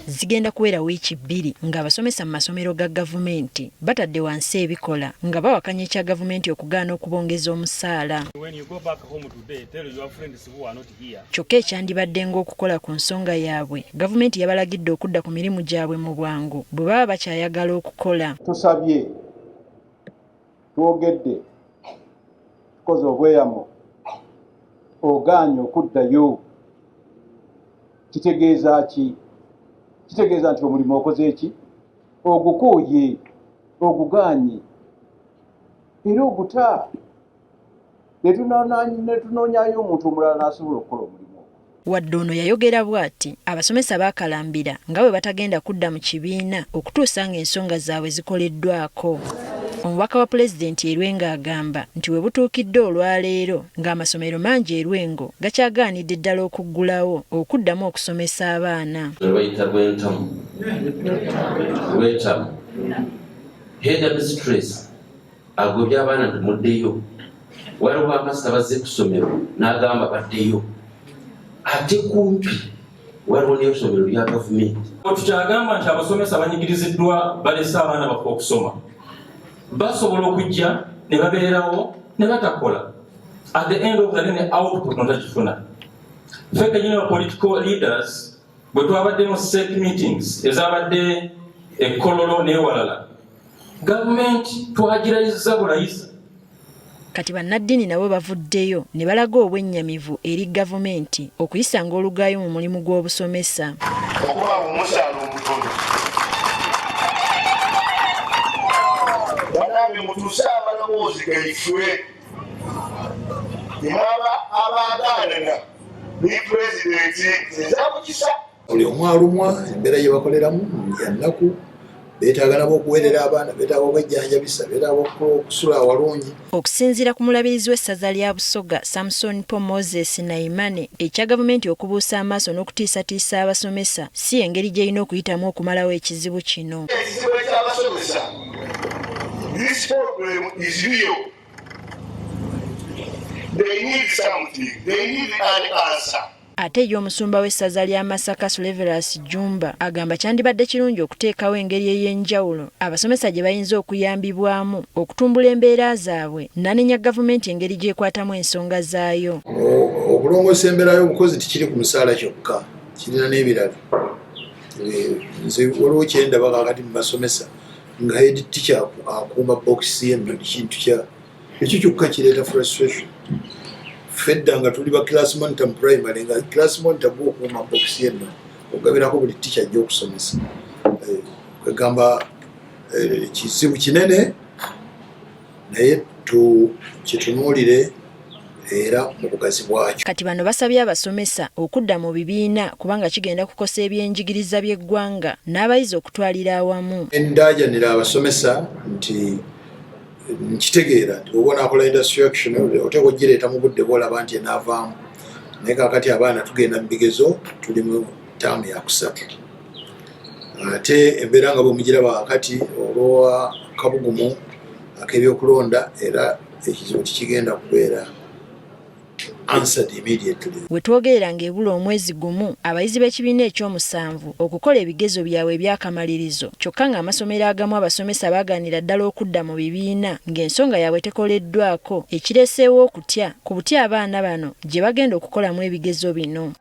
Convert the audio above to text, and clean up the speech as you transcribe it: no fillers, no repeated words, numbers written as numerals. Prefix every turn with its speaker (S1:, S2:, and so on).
S1: zigenda kuwera wiiki 2 nga abasomesa mu masomero ga gavumenti batadde wansi ebikola nga bawakanya ekya gavumenti okugaana okubongeza omusaala. Kyokka ekyandibadde ng'okukola ku nsonga yaabwe, gavumenti yabalagidde okudda ku mirimu gyabwe mu bwangu bwe baba bakyayagala okukola.
S2: Tusabye, twogedde, tukoze obweyamo, ogaanye okuddayo. Kitegeeza ki? Kitegeeza nti omulimu okoze eki? Ogukooye, ogugaanye, era oguta. Netunoonyayo omuntu omulala n'asobola okukola omulimu.
S1: Wadde ono yayogera bw'ati abasomesa baakalambira nga bwe batagenda kudda mu kibiina okutuusa ng'ensonga zaabwe zikoleddwako. Omubaka wa pulezidenti Lwengo agamba nti we butuukidde olwaleero ng'amasomero mangi e Lwengo gakyagaanidde ddala okuggulawo okuddamu okusomesa abaana.
S3: Headmistress agobya abaana temuddeyo. Waliwo amasita bazze ku ssomero n'agamba baddeyo. Ate kumpi waliwo n'essomero lya gavumenti.
S4: Tukyagamba nti abasomesa banyigiriziddwa balese abaana baffe okusoma. Basobola okujja ne babeerawo ne batakola. At the end of the day ne output notagifuna. Ffe kenyini political leaders bwe twabadde mu sec meetings ezabadde Kololo n'ewalala. Gavumenti twagirayiza bulayiza.
S1: Kati bannaddiini nabo bavuddeyo ne balaga obwennyamivu eri gavumenti okuyisanga olugaayo mu mulimu gw'obusomesa.
S5: Okuba omusaala omutono. Banambe mutuuse amaloboozi gaifwe. Imaba abagaanana ni pulezidenti ezamukisa.
S6: Buli omwalumwa embeera gye bakoleramu ya nnaku. Beetaaga nabo okuweerera abaana, beetaaga okwejjanjabisa, beetaaga okusula awalungi.
S1: Okusinziira ku mulabirizi w'essaza lya Busoga Samson Paul Moses Naimane, ekya gavumenti okubuusa amaaso n'okutiisatiisa abasomesa si engeri gy'erina okuyitamu okumalawo ekizibu kino.
S5: Ekizibu eky'abasomesa, this problem is real. They need something. They need an answer.
S1: Ate y'omusumba w'essaza lya Masaka Sleverus Jumba agamba kyandibadde kirungi okuteekawo engeri ey'enjawulo abasomesa gye bayinza okuyambibwamu okutumbula embeera zaabwe n'anenya gavumenti engeri gy'ekwatamu ensonga zaayo.
S6: Okulongoosa embeera y'obukozi tikiri ku musaala kyokka, kirina n'ebirala. Nze waliwo kyendaba kakati mu basomesa nga head teacher akuuma bokisi y'enno kintu kya ekyo kyokka kireeta frustration. Fedda nga tuli ba class monitor mu primary nga class monitor bw'okuuma box yenno ogabirako buli teacher ajja okusomesa. Kwegamba kizibu kinene naye kitunuulire era mu bugazi bwakyo.
S1: Kati bano basabye abasomesa okudda mu bibiina kubanga kigenda kukosa ebyenjigiriza by'eggwanga n'abayizi okutwalira awamu.
S6: Ndaajanira abasomesa nti nkitegeera nti bw'oba onaakola industry action oteekwa ogireeta mu budde bw'olaba nti enaavaamu. Naye kaakati abaana tugenda mu bigezo tuli mu ttaamu ya kusatu. Ate embeera nga bwe mugiraba kakati olwa kabugumu ak'ebyokulonda era ekizibu tikigenda kubeera answered immediately.
S1: We twogerera ng'ebula omwezi gumu abayizi b'ekibiina ekyomusanvu okukola ebigezo byabwe ebyakamalirizo kyokka ng'amasomero agamu abasomesa baagaanira ddala okudda mu bibiina ng'ensonga yaabwe tekoleddwako ekireeseewo okutya ku butya abaana bano gye bagenda okukolamu ebigezo bino.